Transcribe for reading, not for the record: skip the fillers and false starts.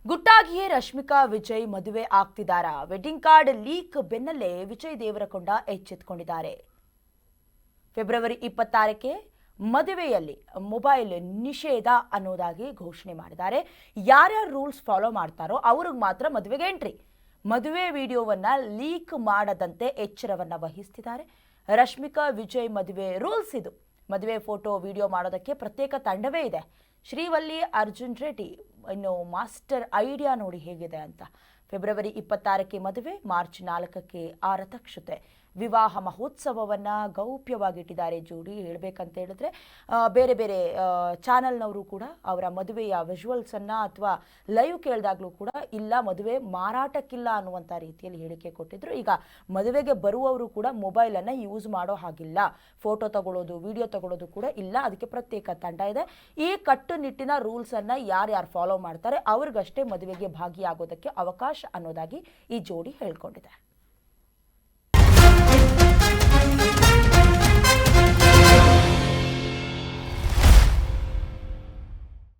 ಗುಟ್ಟಾಗಿಯೇ ರಶ್ಮಿಕಾ ವಿಜಯ್ ಮದುವೆ ಆಗ್ತಿದ್ದಾರಾ? Wedding card leak ಬೆನ್ನಲ್ಲೇ Vijay Deverakonda ಎಚ್ಚೆತ್ತುಕೊಂಡಿದ್ದಾರೆ. February 26ಕ್ಕೆ ಮದುವೆಯಲ್ಲಿ ಮೊಬೈಲ್ ನಿಷೇಧ ಅನ್ನೋದಾಗಿ ಘೋಷಣೆ ಮಾಡಿದ್ದಾರೆ. ಯಾರ್ಯಾರು ರೂಲ್ಸ್ ಫಾಲೋ ಮಾಡ್ತಾರೋ ಅವ್ರಿಗೆ ಮಾತ್ರ ಮದುವೆಗೆ ಎಂಟ್ರಿ. ಮದುವೆ ವಿಡಿಯೋವನ್ನ ಲೀಕ್ ಮಾಡದಂತೆ ಎಚ್ಚರವನ್ನ ವಹಿಸ್ತಿದ್ದಾರೆ. ರಶ್ಮಿಕಾ ವಿಜಯ್ ಮದುವೆ ರೂಲ್ಸ್ ಇದು. ಮದುವೆ ಫೋಟೋ ವಿಡಿಯೋ ಮಾಡೋದಕ್ಕೆ ಪ್ರತ್ಯೇಕ ತಂಡವೇ ಇದೆ. ಶ್ರೀವಲ್ಲಿ ಅರ್ಜುನ್ ರೆಡ್ಡಿ ಇನ್ನು ಮಾಸ್ಟರ್ ಐಡಿಯಾ ನೋಡಿ ಹೇಗಿದೆ ಅಂತ. ಫೆಬ್ರವರಿ 26ಕ್ಕೆ ಮದುವೆ, ಮಾರ್ಚ್ 4ಕ್ಕೆ ಆರತಕ್ಷತೆ. ವಿವಾಹ ಮಹೋತ್ಸವವನ್ನು ಗೌಪ್ಯವಾಗಿಟ್ಟಿದ್ದಾರೆ ಜೋಡಿ. ಹೇಳಬೇಕಂತ ಹೇಳಿದ್ರೆ ಬೇರೆ ಬೇರೆ ಚಾನಲ್ನವರು ಕೂಡ ಅವರ ಮದುವೆಯ ವಿಜುವಲ್ಸನ್ನು ಅಥವಾ ಲೈವ್ ಕೇಳಿದಾಗಲೂ ಕೂಡ ಇಲ್ಲ ಮದುವೆ ಮಾರಾಟಕ್ಕಿಲ್ಲ ಅನ್ನುವಂಥ ರೀತಿಯಲ್ಲಿ ಹೇಳಿಕೆ ಕೊಟ್ಟಿದ್ರು. ಈಗ ಮದುವೆಗೆ ಬರುವವರು ಕೂಡ ಮೊಬೈಲನ್ನು ಯೂಸ್ ಮಾಡೋ ಹಾಗಿಲ್ಲ, ಫೋಟೋ ತಗೊಳ್ಳೋದು ವಿಡಿಯೋ ತಗೊಳ್ಳೋದು ಕೂಡ ಇಲ್ಲ, ಅದಕ್ಕೆ ಪ್ರತ್ಯೇಕ ತಂಡ ಇದೆ. ಈ ಕಟ್ಟುನಿಟ್ಟಿನ ರೂಲ್ಸನ್ನು ಯಾರ್ಯಾರು ಫಾಲೋ ಮಾಡ್ತಾರೆ ಅವ್ರಿಗಷ್ಟೇ ಮದುವೆಗೆ ಭಾಗಿಯಾಗೋದಕ್ಕೆ ಅವಕಾಶ ಅನ್ನೋದಾಗಿ ಈ ಜೋಡಿ ಹೇಳ್ಕೊಂಡಿದೆ.